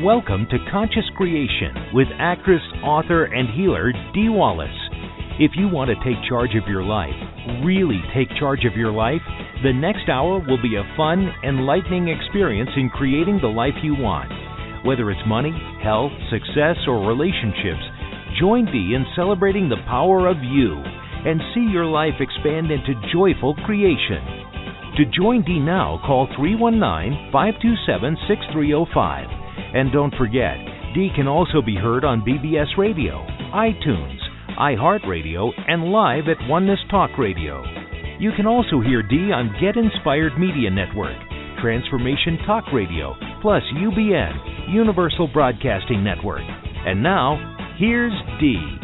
Welcome to Conscious Creation with actress, author, and healer Dee Wallace. If you want to take charge of your life, really take charge of your life, the next hour will be a fun, enlightening experience in creating the life you want. Whether it's money, health, success, or relationships, join Dee in celebrating the power of you and see your life expand into joyful creation. To join Dee now, call 319-527-6305. And don't forget, Dee can also be heard on BBS Radio, iTunes, iHeartRadio, and live at Oneness Talk Radio. You can also hear Dee on Get Inspired Media Network, Transformation Talk Radio, plus UBN, Universal Broadcasting Network. And now, here's Dee.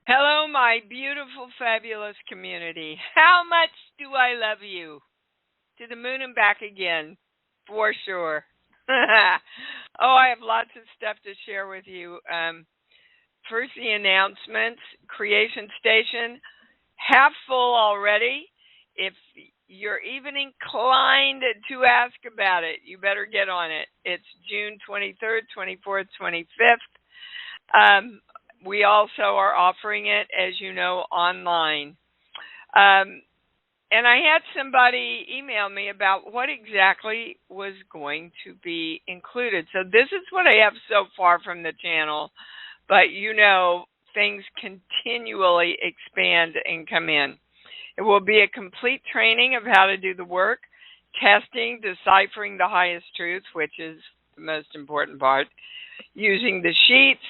Hello, my beautiful, fabulous community. How much do I love you? To the moon and back again, for sure. I have lots of stuff to share with you. First, the announcements. Creation Station, half full already. If you're even inclined to ask about it, you better get on it. It's June 23rd, 24th, 25th. We also are offering it, as you know, online. And I had somebody email me about what exactly was going to be included. So this is what I have so far from the channel. But you know, things continually expand and come in. It will be a complete training of how to do the work, testing, deciphering the highest truth, which is the most important part, using the sheets,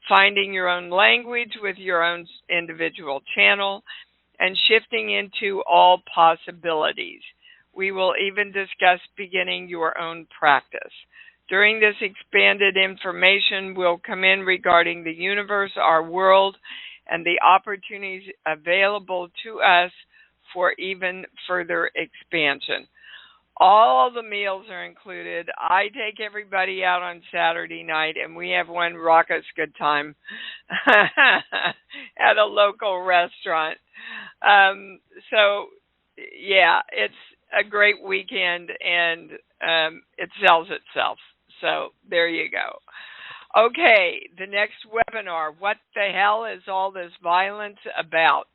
finding your own language with your own individual channel, and shifting into all possibilities. We will even discuss beginning your own practice. During this expanded information will come in regarding the universe, our world, and the opportunities available to us for even further expansion. All the meals are included. I take everybody out on Saturday night, and we have one raucous good time at a local restaurant. It's a great weekend, and it sells itself. So there you go. Okay, the next webinar, What the Hell is All This Violence About?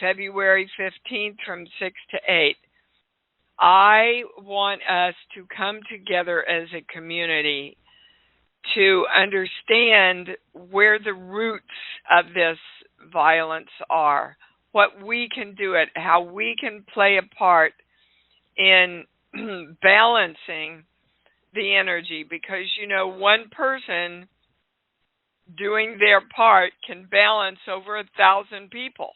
February 15th from 6 to 8. I want us to come together as a community to understand where the roots of this violence are, what we can do it, how we can play a part in balancing the energy, because, you know, one person doing their part can balance over 1,000 people.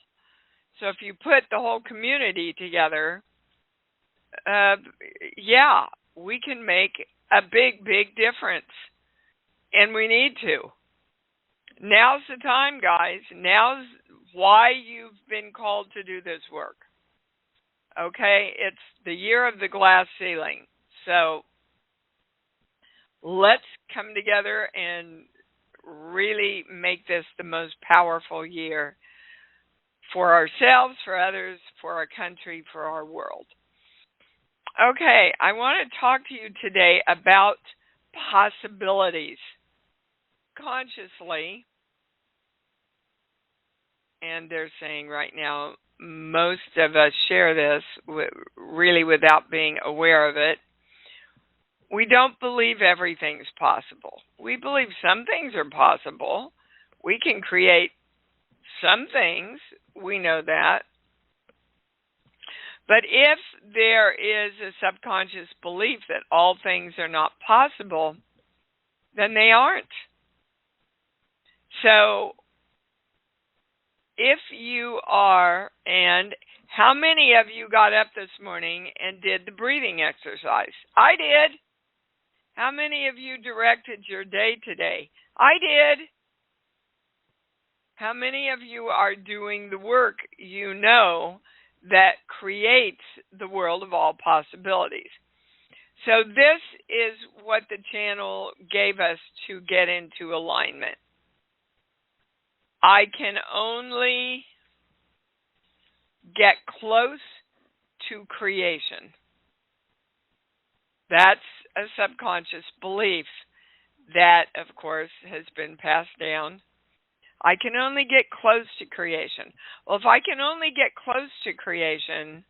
So if you put the whole community together, we can make a big, big difference. And we need to. Now's the time, guys. Now's why you've been called to do this work. Okay? It's the year of the glass ceiling. So let's come together and really make this the most powerful year for ourselves, for others, for our country, for our world. Okay, I want to talk to you today about possibilities. Consciously, and they're saying right now, most of us share this really without being aware of it. We don't believe everything's possible. We believe some things are possible. We can create some things. We know that. But if there is a subconscious belief that all things are not possible, then they aren't. So, if you are, and how many of you got up this morning and did the breathing exercise? I did. How many of you directed your day today? I did. How many of you are doing the work you know that creates the world of all possibilities? So this is what the channel gave us to get into alignment. I can only get close to creation. That's a subconscious belief that, of course, has been passed down. I can only get close to creation. Well, if I can only get close to creation,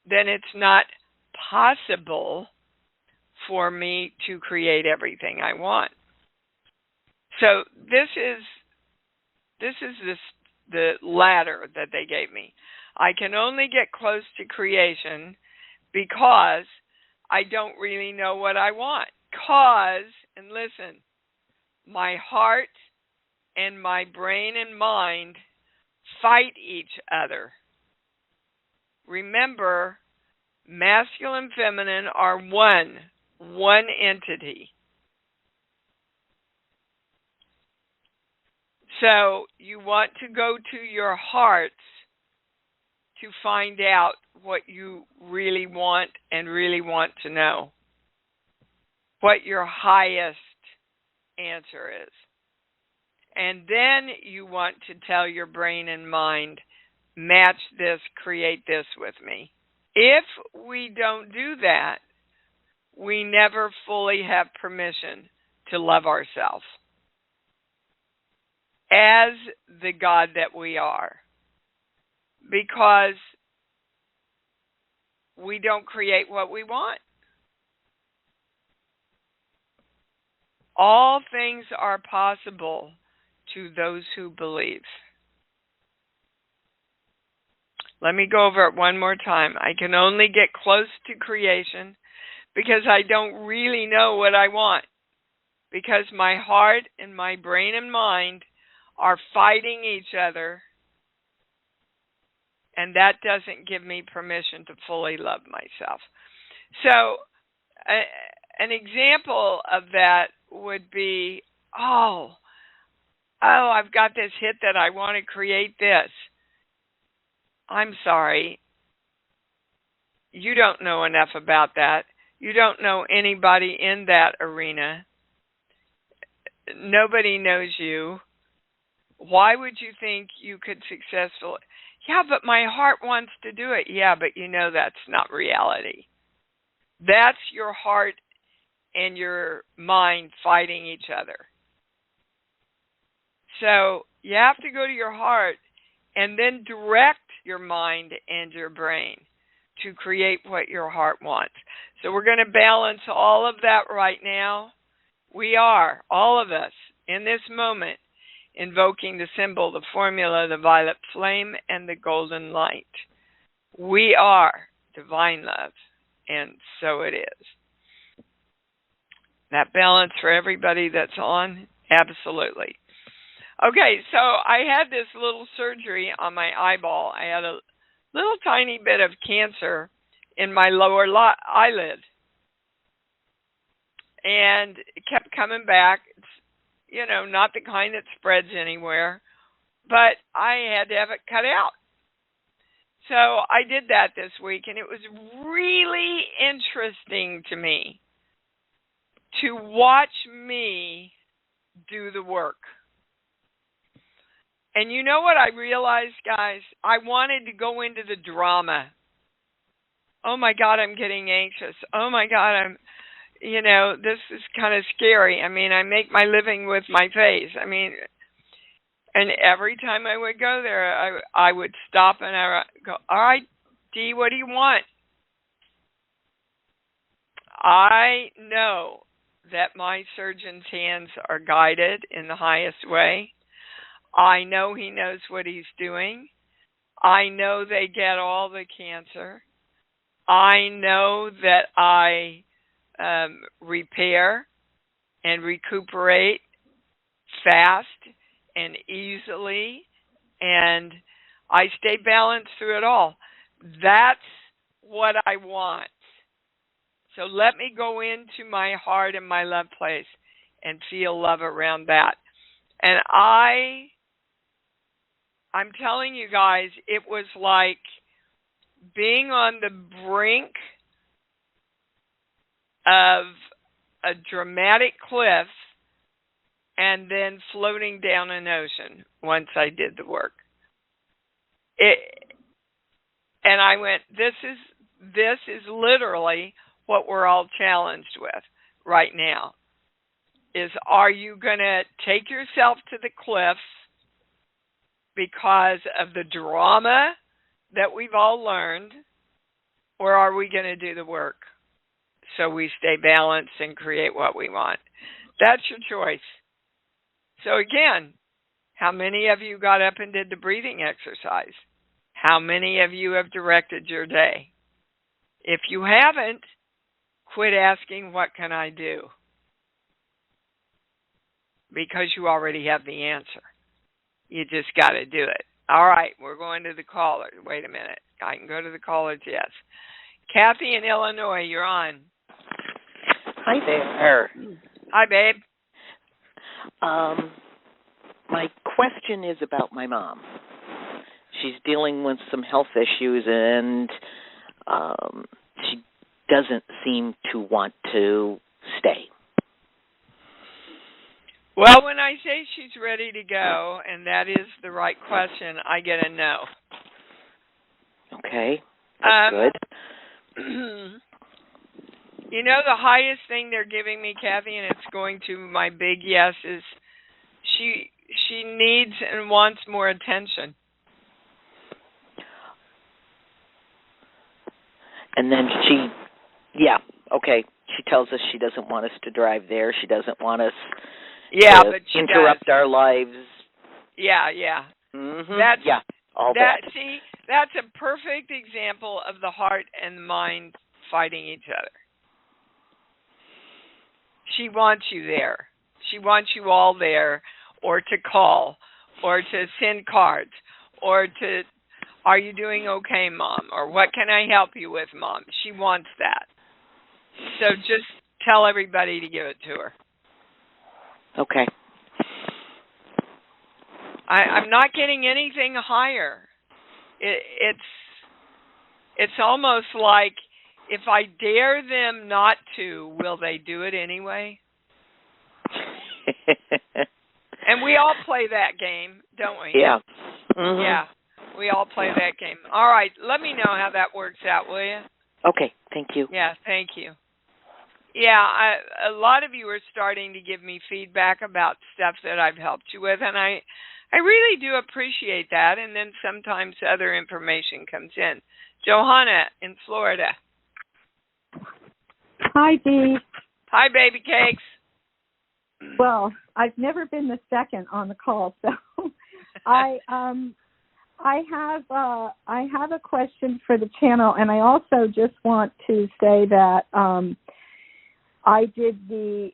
then it's not possible for me to create everything I want. So this is the ladder that they gave me. I can only get close to creation because I don't really know what I want. Cause, and listen, my heart and my brain and mind fight each other. Remember, masculine and feminine are one entity. So you want to go to your hearts to find out what you really want and really want to know. What your highest answer is. And then you want to tell your brain and mind, match this, create this with me. If we don't do that, we never fully have permission to love ourselves as the God that we are, because we don't create what we want. All things are possible to those who believe. Let me go over it one more time. I can only get close to creation because I don't really know what I want, because my heart and my brain and mind are fighting each other, and that doesn't give me permission to fully love myself. So an example of that would be, oh, I've got this hit that I want to create this. I'm sorry. You don't know enough about that. You don't know anybody in that arena. Nobody knows you. Why would you think you could successfully? Yeah, but my heart wants to do it. Yeah, but you know that's not reality. That's your heart and your mind fighting each other. So you have to go to your heart and then direct your mind and your brain to create what your heart wants. So we're going to balance all of that right now. We are, all of us, in this moment, invoking the symbol, the formula, the violet flame, and the golden light. We are divine love, and so it is. That balance for everybody that's on? Absolutely. Okay, so I had this little surgery on my eyeball. I had a little tiny bit of cancer in my lower eyelid. And it kept coming back. It's, not the kind that spreads anywhere. But I had to have it cut out. So I did that this week, and it was really interesting to me to watch me do the work. And you know what I realized, guys? I wanted to go into the drama. Oh my God, I'm getting anxious. Oh my God, this is kind of scary. I mean, I make my living with my face. I mean, and every time I would go there, I would stop and I would go, all right, Dee, what do you want? I know that my surgeon's hands are guided in the highest way. I know he knows what he's doing. I know they get all the cancer. I know that I repair and recuperate fast and easily, and I stay balanced through it all. That's what I want. So let me go into my heart and my love place and feel love around that. And I'm telling you guys, it was like being on the brink of a dramatic cliff and then floating down an ocean once I did the work. And I went, this is literally what we're all challenged with right now. Is, are you going to take yourself to the cliffs because of the drama that we've all learned, or are we going to do the work so we stay balanced and create what we want? That's your choice. So again, how many of you got up and did the breathing exercise? How many of you have directed your day? If you haven't, quit asking, what can I do? Because you already have the answer. You just got to do it. All right, we're going to the caller. Wait a minute. I can go to the callers, yes. Kathy in Illinois, you're on. Hi there. Hi, babe. My question is about my mom. She's dealing with some health issues, and she doesn't seem to want to stay. Well, when I say she's ready to go, and that is the right question, I get a no. Okay, that's good. You know, the highest thing they're giving me, Kathy, and it's going to my big yes, is she needs and wants more attention. And then she tells us she doesn't want us to drive there. She doesn't want us but she interrupt our lives. Yeah. Mm-hmm. All that. See, that's a perfect example of the heart and the mind fighting each other. She wants you there. She wants you all there, or to call, or to send cards, or to, are you doing okay, Mom? Or what can I help you with, Mom? She wants that. So just tell everybody to give it to her. Okay. I'm not getting anything higher. It's almost like, if I dare them not to, will they do it anyway? And we all play that game, don't we? Yeah. Mm-hmm. Yeah, we all play that game. All right, let me know how that works out, will you? Okay, thank you. Yeah, thank you. Yeah, a lot of you are starting to give me feedback about stuff that I've helped you with, and I really do appreciate that, and then sometimes other information comes in. Johanna in Florida. Hi, Dee. Hi, baby cakes. Well, I've never been the second on the call, so I have a question for the channel, and I also just want to say that I did the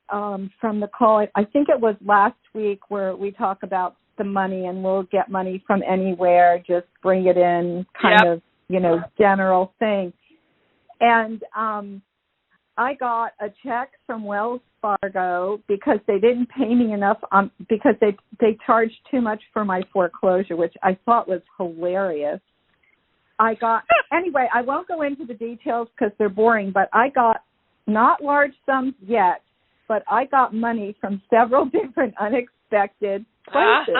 from the call. I think it was last week where we talk about the money, and we'll get money from anywhere. Just bring it in, kind of general thing, and I got a check from Wells Fargo because they didn't pay me enough because they charged too much for my foreclosure, which I thought was hilarious. Anyway, I won't go into the details because they're boring, but I got not large sums yet, but I got money from several different unexpected places.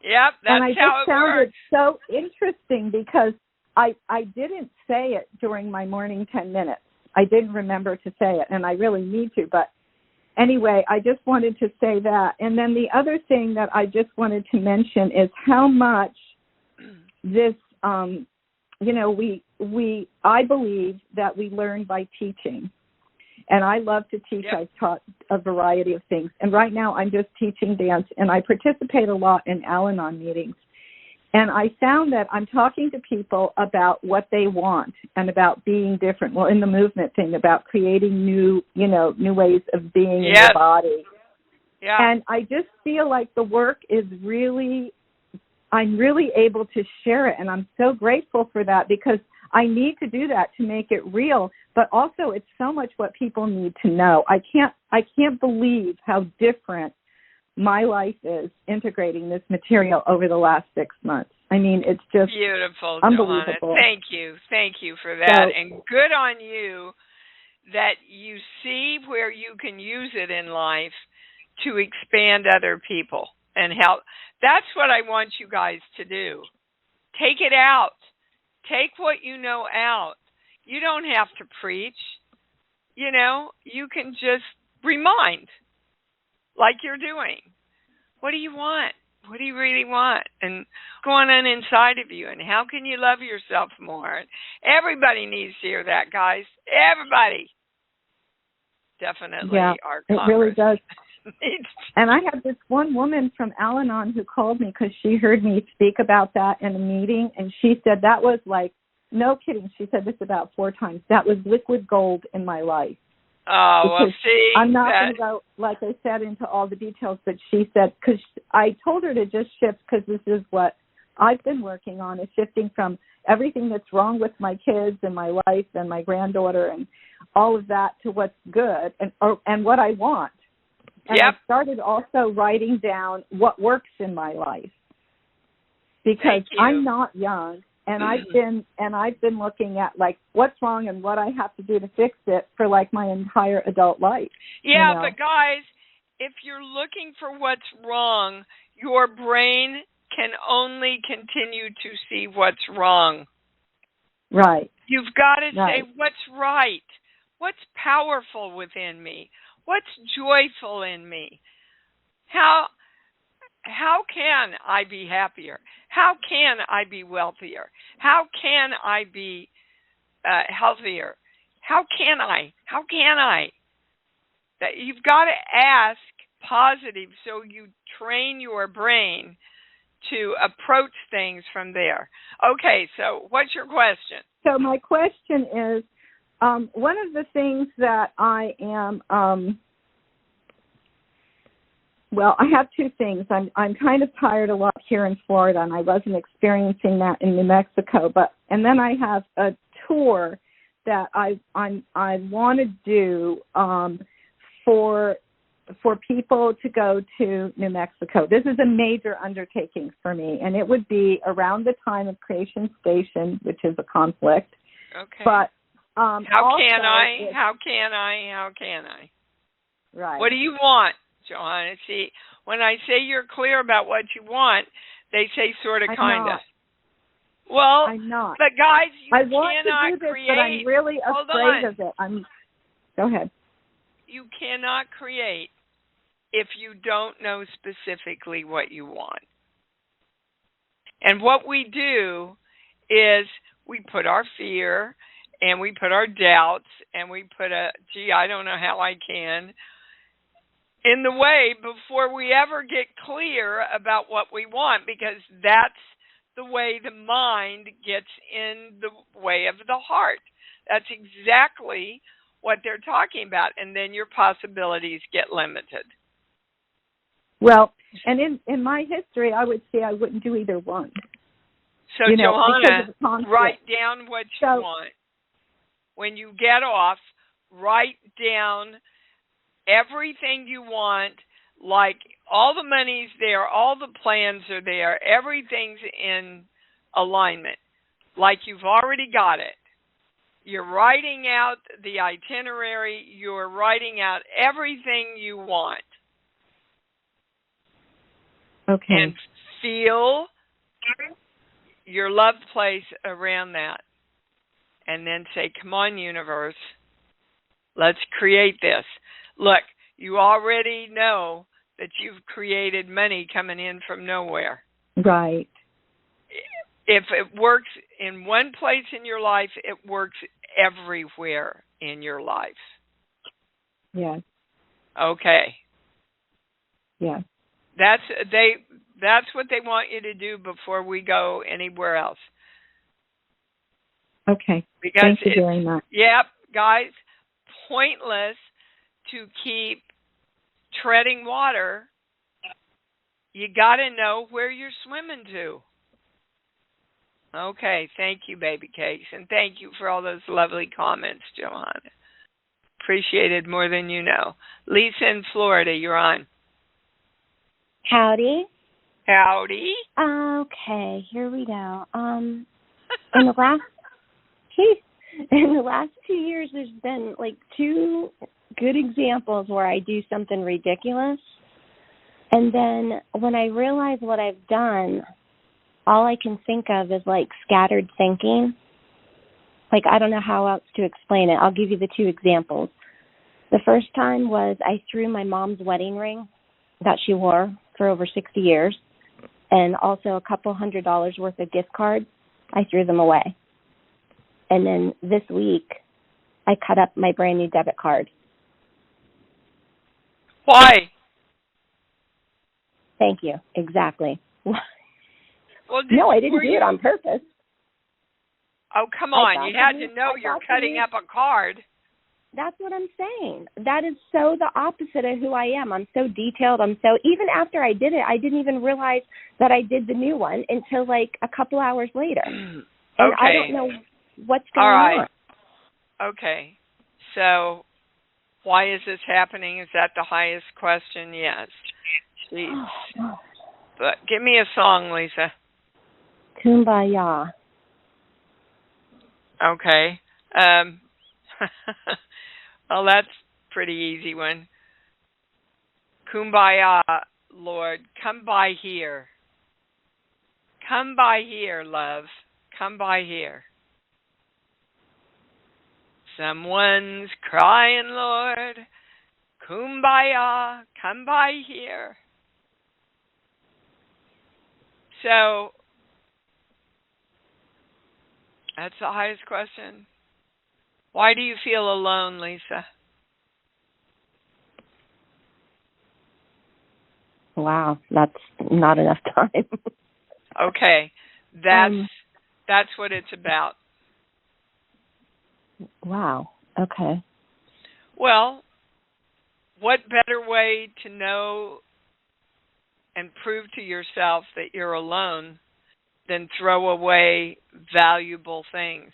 Yep, that's and I how just it found works. it so interesting because I didn't say it during my morning 10 minutes. I didn't remember to say it, and I really need to. But anyway, I just wanted to say that. And then the other thing that I just wanted to mention is how much this, I believe that we learn by teaching. And I love to teach. Yep. I've taught a variety of things. And right now I'm just teaching dance, and I participate a lot in Al-Anon meetings. And I found that I'm talking to people about what they want and about being different. Well, in the movement thing, about creating new ways of being in your body. Yeah. And I just feel like the work is I'm really able to share it. And I'm so grateful for that because I need to do that to make it real. But also it's so much what people need to know. I can't believe how different my life is integrating this material over the last 6 months. I mean, it's just beautiful, unbelievable. Johanna. Thank you for that. And good on you that you see where you can use it in life to expand other people and help. That's what I want you guys to do. Take it out. Take what you know out. You don't have to preach. you can just remind, like you're doing. What do you want? What do you really want? And what's going on inside of you? And how can you love yourself more? Everybody needs to hear that, guys. Everybody. Definitely our Congress. It really does. needs And I had this one woman from Al-Anon who called me because she heard me speak about that in a meeting, and she said that was like, no kidding, she said this about 4 times, that was liquid gold in my life. Oh, well, see. I'm not going to go, like I said, into all the details, but she said, because I told her to just shift, because this is what I've been working on, is shifting from everything that's wrong with my kids and my life and my granddaughter and all of that to what's good and what I want. And I started also writing down what works in my life, because I'm not young. And I've been looking at like what's wrong and what I have to do to fix it for like my entire adult life. Yeah, but guys, if you're looking for what's wrong, your brain can only continue to see what's wrong. Right. You've got to say what's right, what's powerful within me, what's joyful in me. How can I be happier? How can I be wealthier? How can I be healthier? How can I? That you've got to ask positive, so you train your brain to approach things from there. Okay, so what's your question? So my question is, one of the things that I am well, I have 2 things. I'm kind of tired a lot here in Florida, and I wasn't experiencing that in New Mexico. And then I have a tour that I want to do for people to go to New Mexico. This is a major undertaking for me, and it would be around the time of Creation Station, which is a conflict. Okay. But how can I? Right. What do you want, Johanna? See, when I say you're clear about what you want, they say sort of, kind of. Well, I'm not. But guys, you I want cannot to do this, create. But I'm really afraid of it. Go ahead. You cannot create if you don't know specifically what you want. And what we do is we put our fear and we put our doubts and we put I don't know how I can, in the way before we ever get clear about what we want, because that's the way the mind gets in the way of the heart. That's exactly what they're talking about, and then your possibilities get limited. Well, and in my history, I would say I wouldn't do either one. So, Johanna, write down what you want. When you get off, write down everything you want, like all the money's there, all the plans are there, everything's in alignment, like you've already got it. You're writing out the itinerary, you're writing out everything you want. Okay. And feel your love place around that. And then say, come on, universe, let's create this. Look, you already know that you've created money coming in from nowhere. Right. If it works in one place in your life, it works everywhere in your life. Yes. Okay. Yes. That's what they want you to do before we go anywhere else. Okay. Because thank you very much. Yep, guys, pointless to keep treading water. You got to know where you're swimming to. Okay, thank you, Baby Cakes, and thank you for all those lovely comments, Johanna. Appreciated more than you know. Lisa in Florida, you're on. Howdy. Howdy. Okay, here we go. In the last 2 years, there's been like 2 good examples where I do something ridiculous, and then when I realize what I've done, all I can think of is like scattered thinking. Like, I don't know how else to explain it. I'll give you the 2 examples. The first time was I threw my mom's wedding ring that she wore for over 60 years, and also a couple $100 worth of gift cards. I threw them away. And then this week, I cut up my brand new debit card. Why? Thank you. Exactly. Well, no, I didn't do it on purpose. Oh, come on. You had to know you're cutting up a card. That's what I'm saying. That is so the opposite of who I am. I'm so detailed. Even after I did it, I didn't even realize that I did the new one until like a couple hours later. And Okay. I don't know what's going All right. on. Okay. So why is this happening? Is that the highest question? Yes. Jeez. But give me a song, Lisa. Kumbaya. Okay. Well, that's a pretty easy one. Kumbaya, Lord, come by here. Come by here, love. Come by here. Someone's crying, Lord. Kumbaya, come by here. So, that's the highest question. Why do you feel alone, Lisa? Wow, that's not enough time. Okay, that's what it's about. Wow, okay. Well, what better way to know and prove to yourself that you're alone than throw away valuable things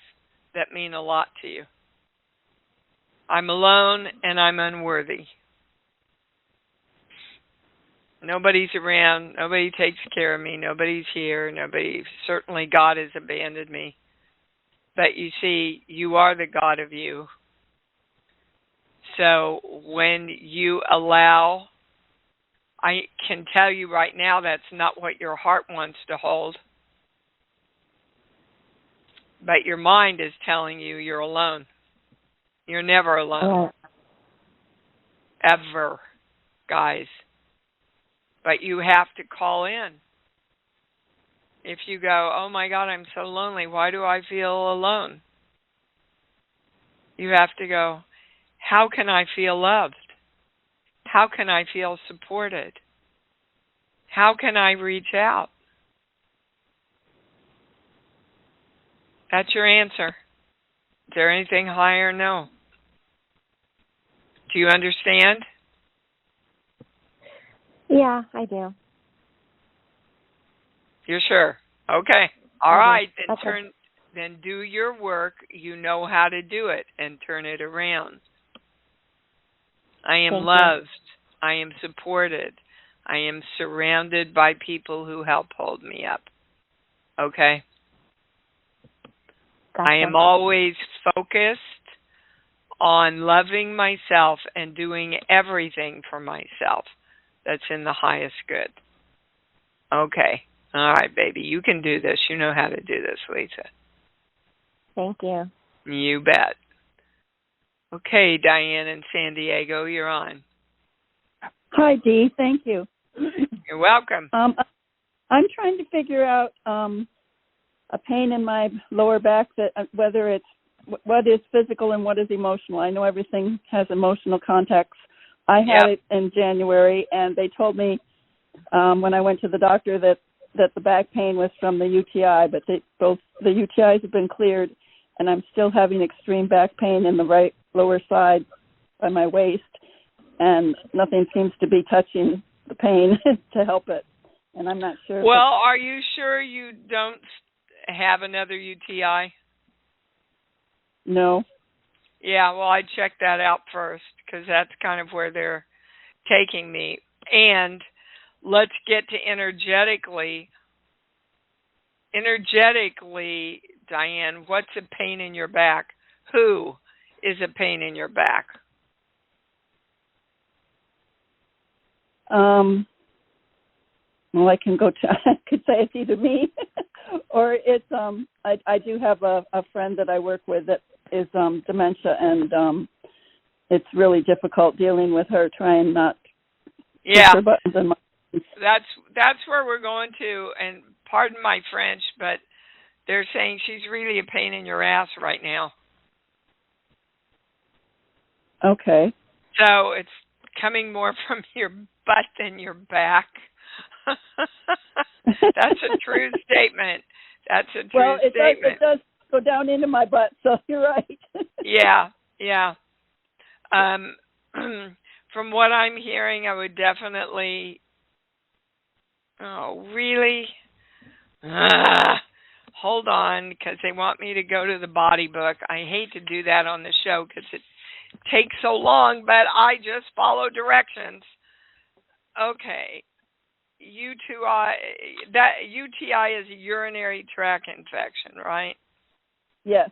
that mean a lot to you? I'm alone and I'm unworthy. Nobody's around. Nobody takes care of me. Nobody's here. Certainly God has abandoned me. But you see, you are the God of you. So when you allow, I can tell you right now that's not what your heart wants to hold. But your mind is telling you you're alone. You're never alone. Ever, guys. But you have to call in. If you go, oh my God, I'm so lonely. Why do I feel alone? You have to go, how can I feel loved? How can I feel supported? How can I reach out? That's your answer. Is there anything higher? No. Do you understand? Yeah, I do. You're sure? Okay. All right. Then okay. Then do your work. You know how to do it and turn it around. I am loved. I am supported. I am surrounded by people who help hold me up. Okay? Gotcha. I am always focused on loving myself and doing everything for myself that's in the highest good. Okay. All right, baby. You can do this. You know how to do this, Lisa. Thank you. You bet. Okay, Diane in San Diego, you're on. Hi, Dee. Thank you. You're welcome. I'm trying to figure out a pain in my lower back, that whether it's what is physical and what is emotional. I know everything has emotional context. I had it in January, and they told me when I went to the doctor that the back pain was from the UTI, but both the UTIs have been cleared, and I'm still having extreme back pain in the right lower side by my waist, and nothing seems to be touching the pain to help it, and I'm not sure. Well, are you sure you don't have another UTI? No. Yeah, well, I'd check that out first, because that's kind of where they're taking me. And let's get to energetically, Diane, what's a pain in your back? Who is a pain in your back? Well, I can go to, I could say it's either me or it's, I do have a friend that I work with that is dementia, and it's really difficult dealing with her, trying not to push Yeah, her buttons and that's where we're going to. And pardon my French, but they're saying she's really a pain in your ass right now. Okay. So it's coming more from your butt than your back. That's a true statement. That's a true statement. It does go down into my butt, so you're right. Yeah. From what I'm hearing, I would definitely. Oh, really? Hold on, because they want me to go to the body book. I hate to do that on the show because it takes so long, but I just follow directions. Okay. UTI is a urinary tract infection, right? Yes.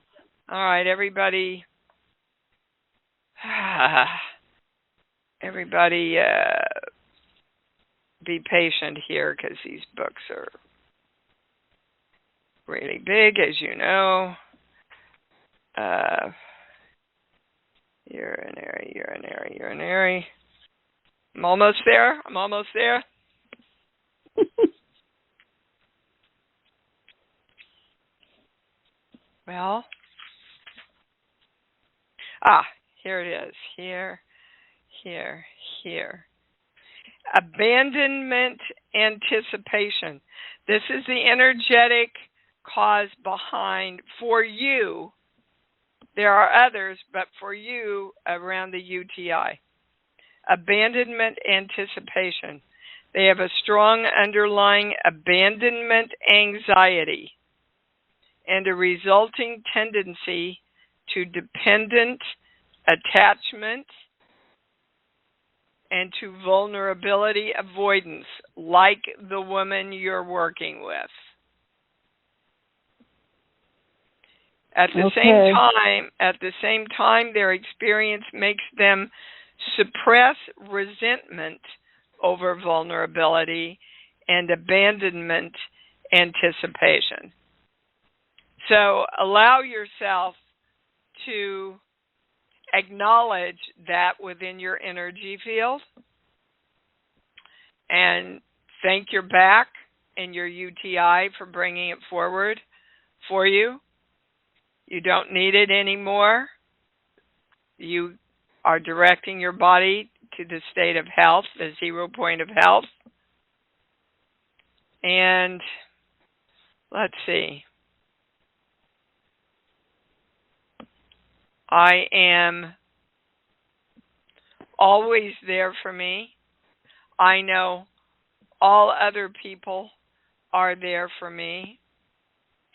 All right, everybody. Everybody be patient here because these books are really big, as you know. Urinary. I'm almost there. Well, here it is. Here. Abandonment anticipation. This is the energetic cause behind, for you, there are others, but for you, around the UTI. Abandonment anticipation. They have a strong underlying abandonment anxiety and a resulting tendency to dependent attachment and to vulnerability avoidance, like the woman you're working with. At the same time, their experience makes them suppress resentment over vulnerability and abandonment anticipation. So allow yourself to acknowledge that within your energy field and thank your back and your UTI for bringing it forward for you. You don't need it anymore. You are directing your body to the state of health, the 0 point of health. And let's see. I am always there for me. I know all other people are there for me.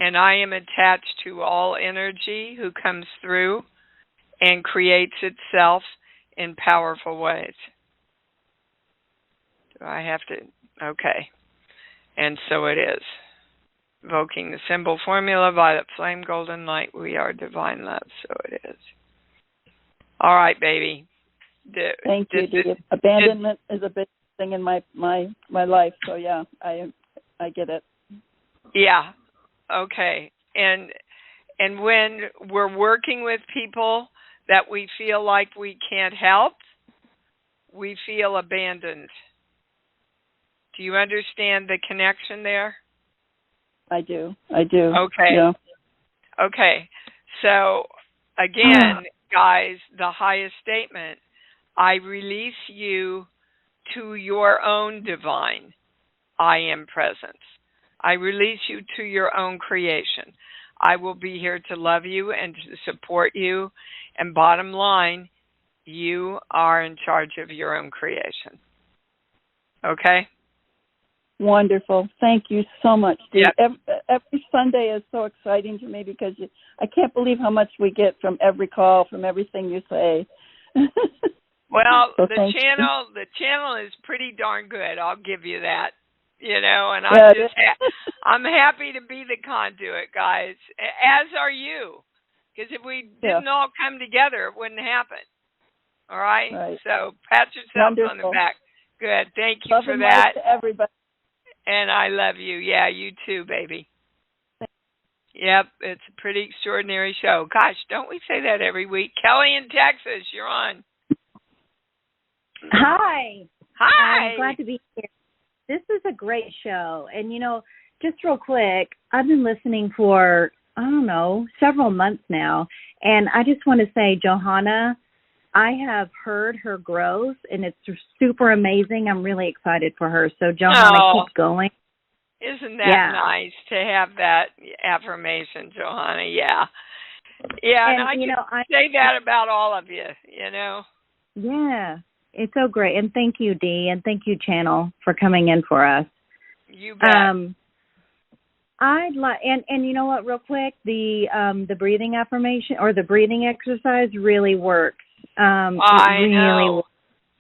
And I am attached to all energy who comes through and creates itself in powerful ways. Do I have to? Okay. And so it is. Invoking the symbol formula, violet flame, golden light, we are divine love, so it is. All right, baby. Thank you, Dee. Abandonment is a big thing in my life, so yeah, I get it. Yeah. Okay. And when we're working with people that we feel like we can't help, we feel abandoned. Do you understand the connection there? I do. Okay. Yeah. Okay. So, again, guys, the highest statement, I release you to your own divine I am presence. I release you to your own creation. I will be here to love you and to support you. And bottom line, you are in charge of your own creation. Okay? Wonderful. Thank you so much, Dee. Yep. Every Sunday is so exciting to me because I can't believe how much we get from every call, from everything you say. Well, so the channel is pretty darn good. I'll give you that. You know, and I'm happy to be the conduit, guys, as are you. Because if we didn't all come together, it wouldn't happen. All right? So pat yourself on the back. Good. Thank you love for and that. Love to everybody. And I love you. Yeah, you too, baby. Yep, it's a pretty extraordinary show. Gosh, don't we say that every week? Kelly in Texas, you're on. Hi. Hi. I'm glad to be here. This is a great show. And, just real quick, I've been listening for, several months now. And I just want to say, Johanna, I have heard her growth, and it's super amazing. I'm really excited for her. So, Johanna, keep going. Isn't that nice to have that affirmation, Johanna? Yeah. Yeah, and I say that about all of you, Yeah, it's so great. And thank you, Dee, and thank you, Channel, for coming in for us. You bet. I'd like, and you know what, real quick, the breathing affirmation or the breathing exercise really works. I know.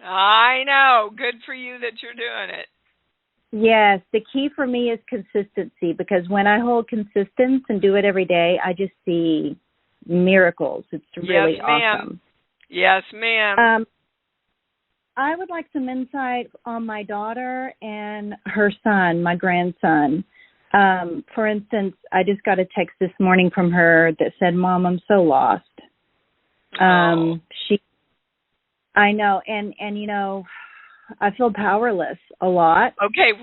I know. Good for you that you're doing it. Yes, the key for me is consistency, because when I hold consistence and do it every day, I just see miracles. It's really awesome. Yes, ma'am. I would like some insight on my daughter and her son, my grandson. For instance, I just got a text this morning from her that said, "Mom, I'm so lost." I know, and I feel powerless a lot. Okay,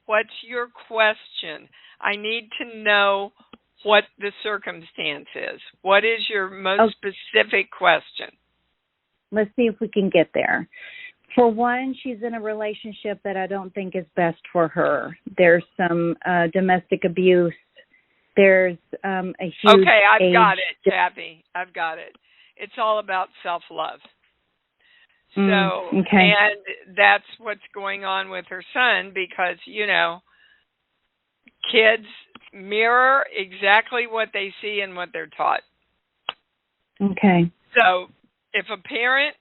what's your question? I need to know what the circumstance is. What is your most specific question? Let's see if we can get there. For one, she's in a relationship that I don't think is best for her. There's some domestic abuse. There's a huge Okay, I've got it, Tabby. I've got it. It's all about self-love. So, and that's what's going on with her son, because, kids mirror exactly what they see and what they're taught. Okay. So if a parent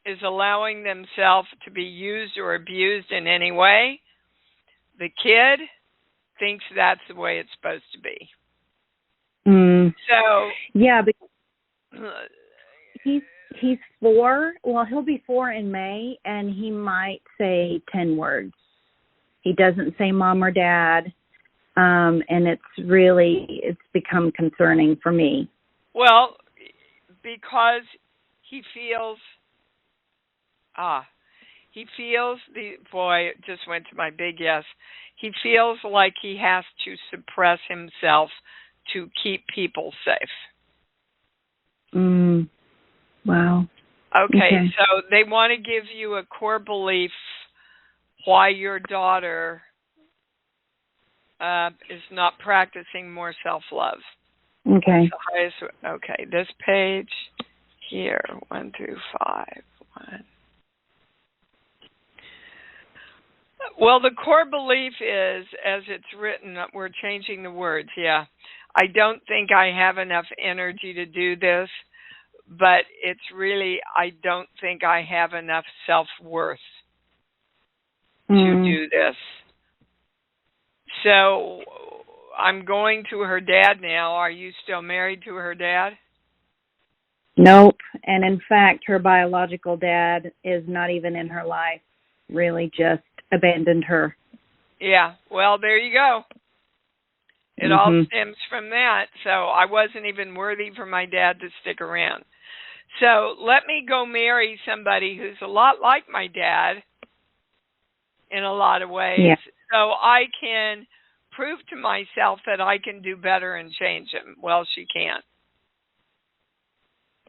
is allowing themselves to be used or abused in any way, the kid thinks that's the way it's supposed to be. So yeah, because he's 4. Well, he'll be 4 in May, and he might say 10 words. He doesn't say mom or dad, and it's become concerning for me. Well, because he feels it just went to my big yes. He feels like he has to suppress himself to keep people safe. Wow. Okay, so they want to give you a core belief why your daughter is not practicing more self-love. Okay. Okay, this page here, 1 through 5. 1. Well, the core belief is, as it's written, we're changing the words, yeah. I don't think I have enough energy to do this, but it's really, I don't think I have enough self-worth to do this. So I'm going to her dad now. Are you still married to her dad? Nope. And in fact, her biological dad is not even in her life, really just abandoned her. Yeah, well, there you go. It all stems from that. So I wasn't even worthy for my dad to stick around. So let me go marry somebody who's a lot like my dad in a lot of ways. Yeah. So I can prove to myself that I can do better and change him. Well, she can't.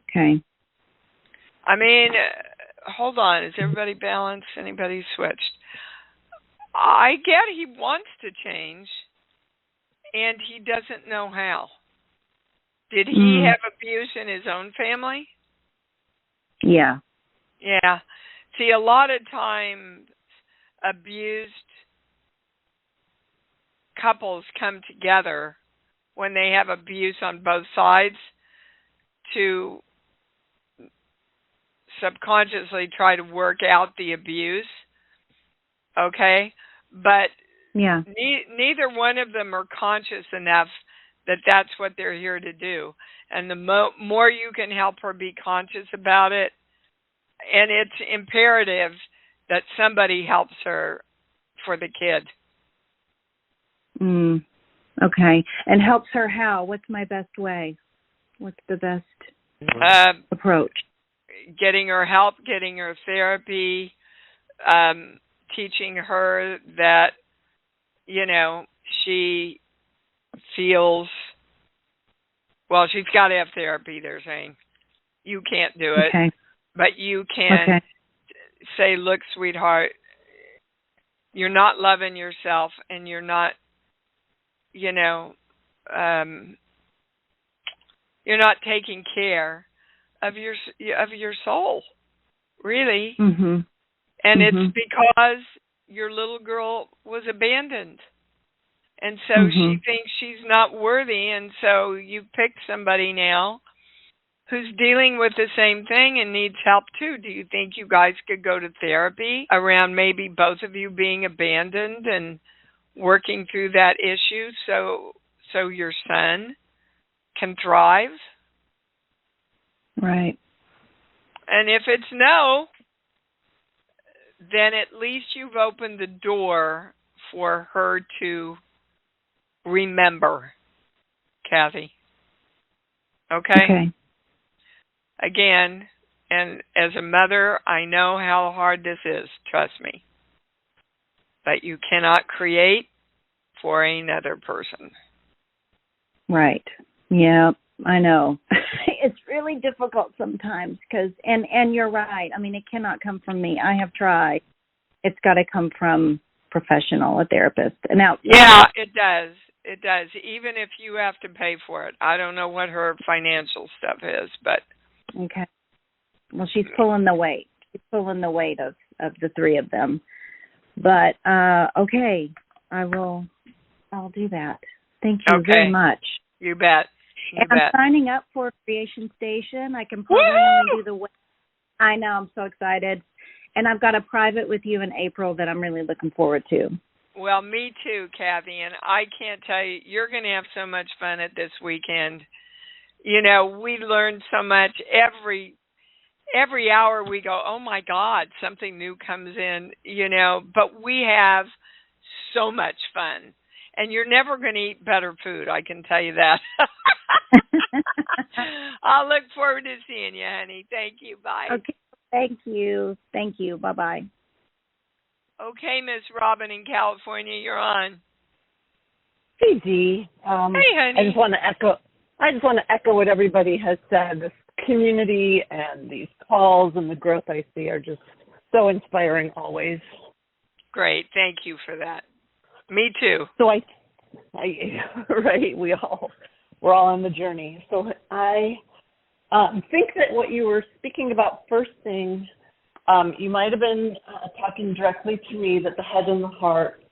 Okay. I mean, hold on. Is everybody balanced? Anybody switched? I get he wants to change, and he doesn't know how. Did he have abuse in his own family? Yeah. Yeah. See, a lot of times abused couples come together when they have abuse on both sides to subconsciously try to work out the abuse. Okay? But neither one of them are conscious enough that that's what they're here to do. And the more you can help her be conscious about it, and it's imperative that somebody helps her for the kid. Okay. And helps her how? What's my best way? What's the best approach? getting her help, getting her therapy, teaching her that, she feels, well, she's got to have therapy, they're saying. You can't do it. Okay. But you can say, look, sweetheart, you're not loving yourself, and you're not, you're not taking care of your soul, really. Mm-hmm. And it's because your little girl was abandoned. And so she thinks she's not worthy, and so you picked somebody now who's dealing with the same thing and needs help too. Do you think you guys could go to therapy around maybe both of you being abandoned and working through that issue so your son can thrive? Right. And if it's no, then at least you've opened the door for her to remember, Kathy. Okay? Again, and as a mother, I know how hard this is, trust me. But you cannot create for another person. Right. Yeah, I know. It's really difficult sometimes because, and you're right. I mean, it cannot come from me. I have tried. It's got to come from professional, a therapist, an outside. Yeah, it does. It does. Even if you have to pay for it. I don't know what her financial stuff is, but. Okay. Well, she's pulling the weight. She's pulling the weight of the three of them. But, okay, I'll do that. Thank you very much. You bet. I'm signing up for Creation Station. I can probably only do the way. I know. I'm so excited. And I've got a private with you in April that I'm really looking forward to. Well, me too, Kathy. And I can't tell you, you're going to have so much fun at this weekend. We learn so much. Every hour we go, oh, my God, something new comes in, But we have so much fun. And you're never going to eat better food, I can tell you that. I'll look forward to seeing you, honey. Thank you. Bye. Okay. Thank you. Thank you. Bye-bye. Okay, Miss Robin in California, you're on. Hey, Dee. Hey, honey. I just want to echo what everybody has said. This community and these calls and the growth I see are just so inspiring always. Great. Thank you for that. Me too. So I right, we're all on the journey. So I think that what you were speaking about first thing, you might have been talking directly to me that the head and the heart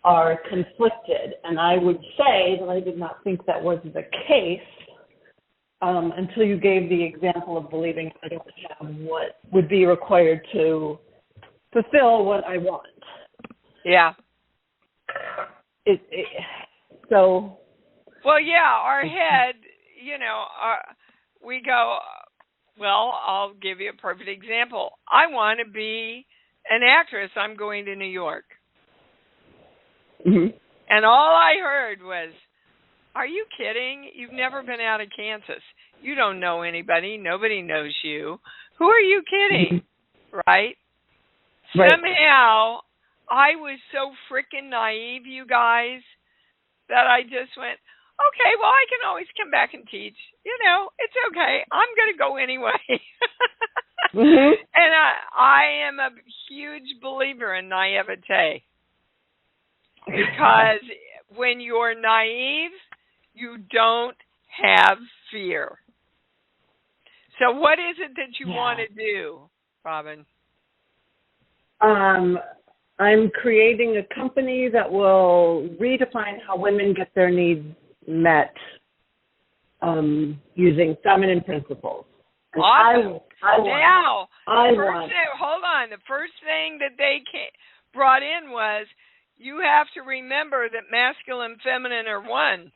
are conflicted. And I would say that I did not think that was the case until you gave the example of believing I don't have what would be required to fulfill what I want. Yeah. So. Well, yeah, our head, we go, well, I'll give you a perfect example. I want to be an actress. I'm going to New York. Mm-hmm. And all I heard was, are you kidding? You've never been out of Kansas. You don't know anybody. Nobody knows you. Who are you kidding? Mm-hmm. Right? Somehow, I was so freaking naive, you guys, that I just went, okay, well, I can always come back and teach. It's okay. I'm going to go anyway. Mm-hmm. And I am a huge believer in naivete. Because when you're naive, you don't have fear. So what is it that you want to do, Robin? I'm creating a company that will redefine how women get their needs met using feminine principles. Awesome. Hold on. The first thing that they brought in was you have to remember that masculine and feminine are one.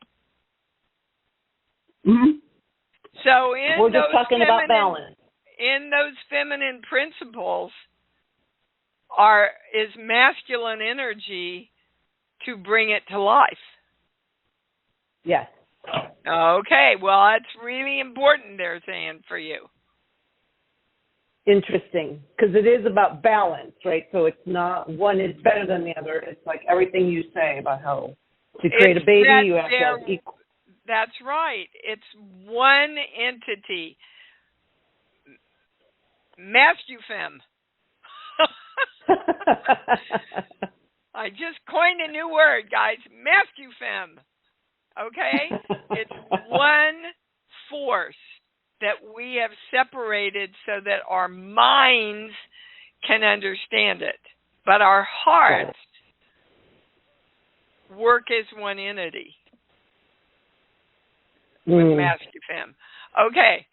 Mm-hmm. So we're just talking about balance. In those feminine principles is masculine energy to bring it to life. Yes. Okay, well, that's really important, they're saying, for you. interesting because it is about balance, right? So it's not one is better than the other. It's like everything you say about how to create a baby, you have to have equal. That's right. It's one entity. Mascufem. I just coined a new word, guys. Mascufem. Okay? It's one force that we have separated so that our minds can understand it. But our hearts work as one entity with Mascufem. Okay.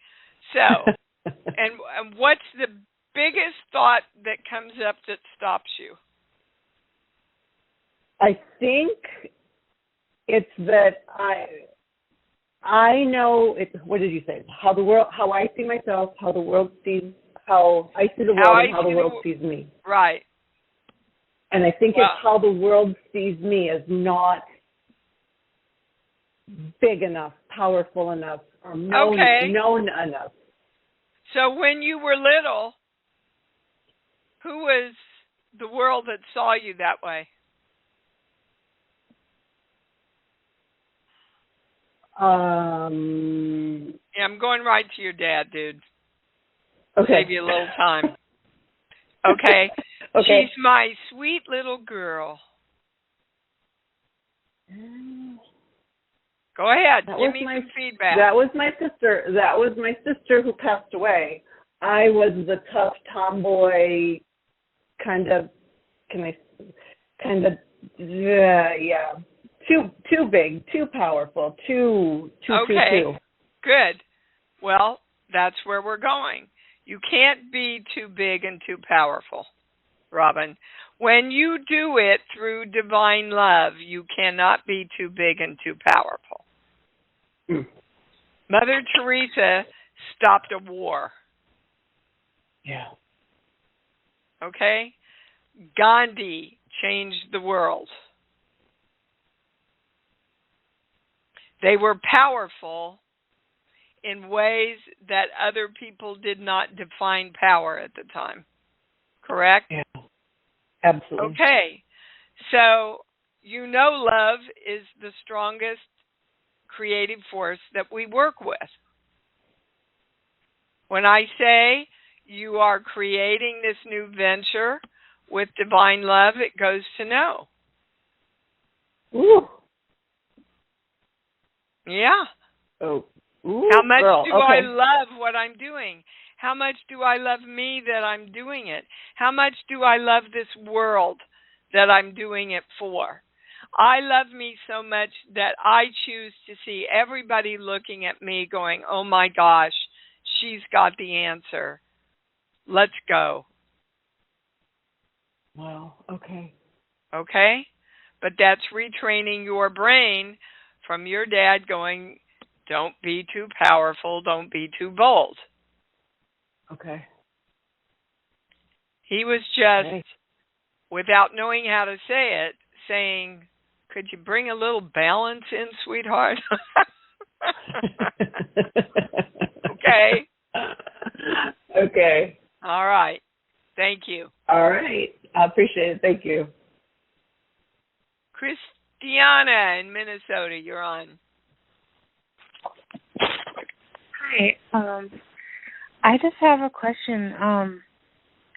So, and what's the biggest thought that comes up that stops you? I think it's that I know it. What did you say? How I see myself, how the world sees, how I see the world, and how the world sees me. Right. And I think it's how the world sees me as not big enough, powerful enough, or known enough. So when you were little, who was the world that saw you that way? Yeah, I'm going right to your dad, dude. Okay. Save you a little time. Okay. Okay. She's my sweet little girl. Go ahead. Give me some feedback. That was my sister. That was my sister who passed away. I was the tough tomboy kind of. Too big, too powerful, too. Good. Well, that's where we're going. You can't be too big and too powerful, Robin. When you do it through divine love, you cannot be too big and too powerful. Mother Teresa stopped a war. Yeah. Okay? Gandhi changed the world. They were powerful in ways that other people did not define power at the time. Correct? Yeah. Absolutely. Okay. So, love is the strongest creative force that we work with. When I say you are creating this new venture with divine love, it goes to know. Ooh. Yeah. Oh. Ooh, how much girl. do Okay. I love what I'm doing? How much do I love me that I'm doing it? How much do I love this world that I'm doing it for? I love me so much that I choose to see everybody looking at me going, oh my gosh, she's got the answer. Let's go. Wow. Okay. Okay? But that's retraining your brain from your dad going, don't be too powerful, don't be too bold. Okay. He was just, without knowing how to say it, saying, could you bring a little balance in, sweetheart? Okay. Okay. All right. Thank you. All right. I appreciate it. Thank you. Christiana in Minnesota, you're on. Hi. I just have a question.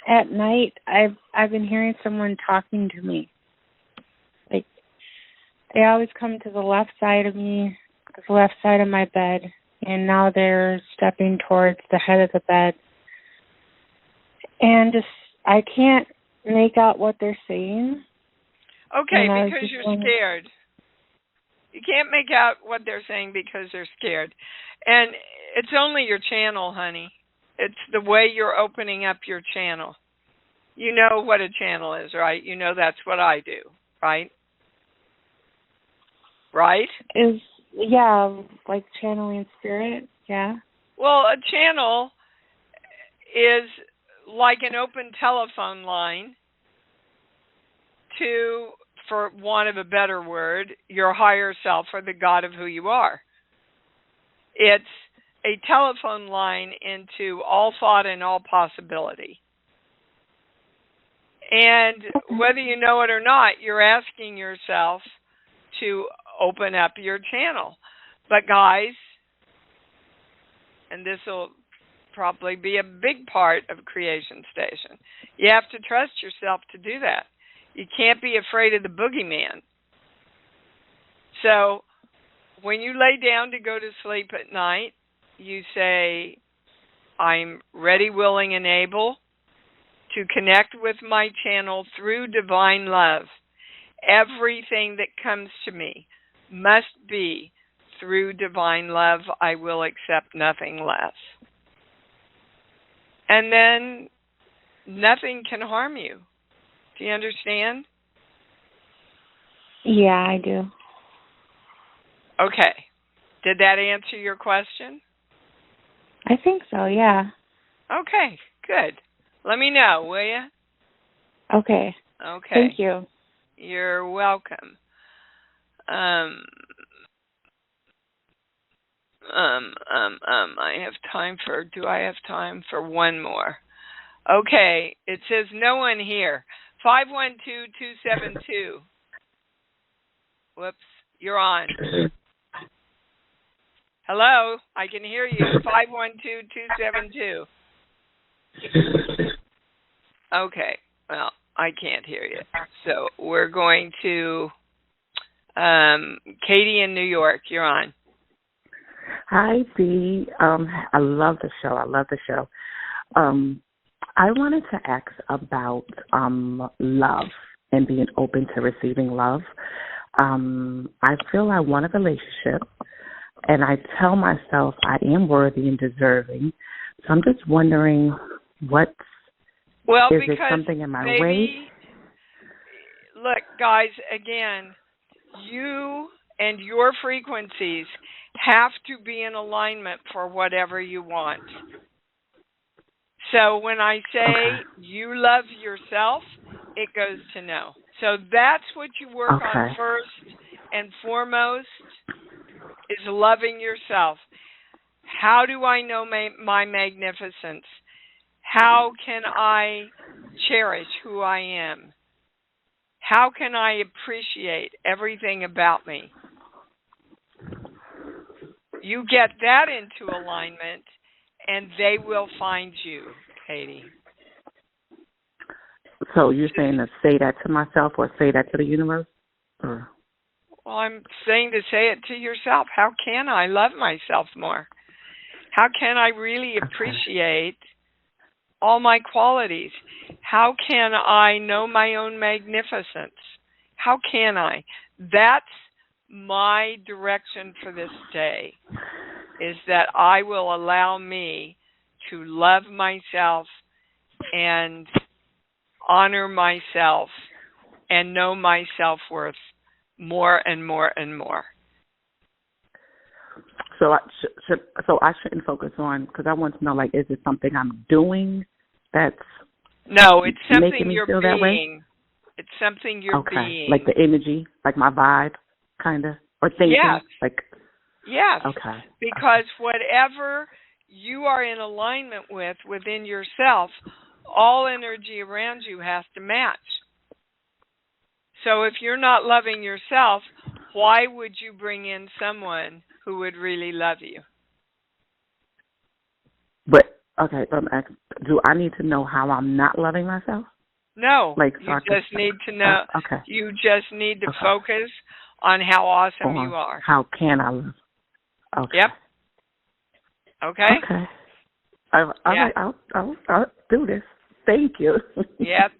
At night, I've been hearing someone talking to me. Like, they always come to the left side of me, the left side of my bed, and now they're stepping towards the head of the bed. And I can't make out what they're saying. Okay, because you're scared. You can't make out what they're saying because they're scared. And it's only your channel, honey. It's the way you're opening up your channel. You know what a channel is, right? You know that's what I do, right? Right? Yeah, like channeling spirit, yeah. Well, a channel is like an open telephone line to, for want of a better word, your higher self or the God of who you are. It's a telephone line into all thought and all possibility. And whether you know it or not, you're asking yourself to open up your channel. But guys, and this will probably be a big part of Creation Station, you have to trust yourself to do that. You can't be afraid of the boogeyman. So when you lay down to go to sleep at night, you say, I'm ready, willing, and able to connect with my channel through divine love. Everything that comes to me must be through divine love. I will accept nothing less. And then nothing can harm you. Do you understand? Yeah, I do. Okay. Did that answer your question? I think so, yeah. Okay, good. Let me know, will you? Okay. Okay. Thank you. You're welcome. Do I have time for one more? Okay, it says no one here. 512-272. Whoops, you're on. Hello, I can hear you. 512-272. Okay, well, I can't hear you. So we're going to Katie in New York. You're on. Hi, Dee. I love the show. I wanted to ask about love and being open to receiving love. I feel I want a relationship, and I tell myself I am worthy and deserving. So I'm just wondering, is it something in my race? Look, guys, again, you and your frequencies have to be in alignment for whatever you want. So when I say you love yourself, it goes to no. So that's what you work on first and foremost, is loving yourself. How do I know my magnificence? How can I cherish who I am? How can I appreciate everything about me? You get that into alignment, and they will find you, Katie. So you're saying to say that to myself or say that to the universe? Or? Well, I'm saying to say it to yourself. How can I love myself more? How can I really appreciate all my qualities? How can I know my own magnificence? How can I? That's my direction for this day, is that I will allow me to love myself and honor myself and know my self-worth more and more and more. So I shouldn't focus on, because I want to know, like, is it something I'm doing that's No, it's something making me you're feel being. That way? It's something you're being. Like the energy, like my vibe, kind of, or thinking, Yes. Okay. Because whatever you are in alignment with within yourself, all energy around you has to match. So if you're not loving yourself, why would you bring in someone who would really love you? But, do I need to know how I'm not loving myself? No, you just need to know. You just need to focus on how awesome you are. How can I love? Okay. Yep. Okay. Okay. I'll do this. Thank you. Yep.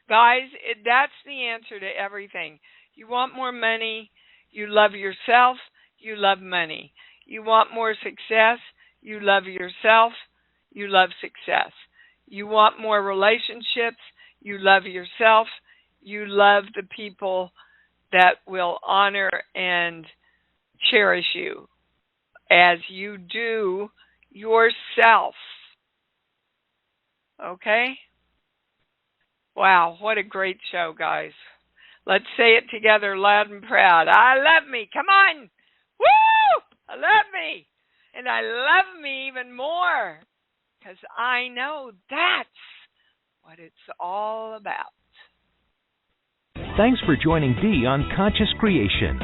Guys, that's the answer to everything. You want more money, you love yourself, you love money. You want more success, you love yourself, you love success. You want more relationships, you love yourself, you love the people that will honor and cherish you as you do yourself. Okay? Wow, what a great show, guys. Let's say it together loud and proud. I love me. Come on. Woo! I love me. And I love me even more because I know that's what it's all about. Thanks for joining Dee on Conscious Creation.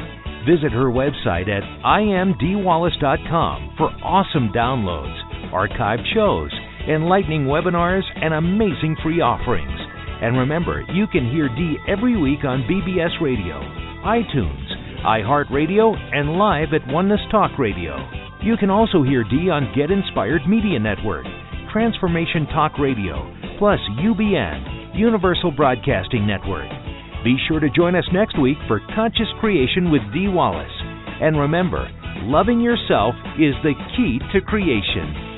Visit her website at imdwallace.com for awesome downloads, archived shows, enlightening webinars, and amazing free offerings. And remember, you can hear Dee every week on BBS Radio, iTunes, iHeartRadio, and live at Oneness Talk Radio. You can also hear Dee on Get Inspired Media Network, Transformation Talk Radio, plus UBN, Universal Broadcasting Network. Be sure to join us next week for Conscious Creation with Dee Wallace. And remember, loving yourself is the key to creation.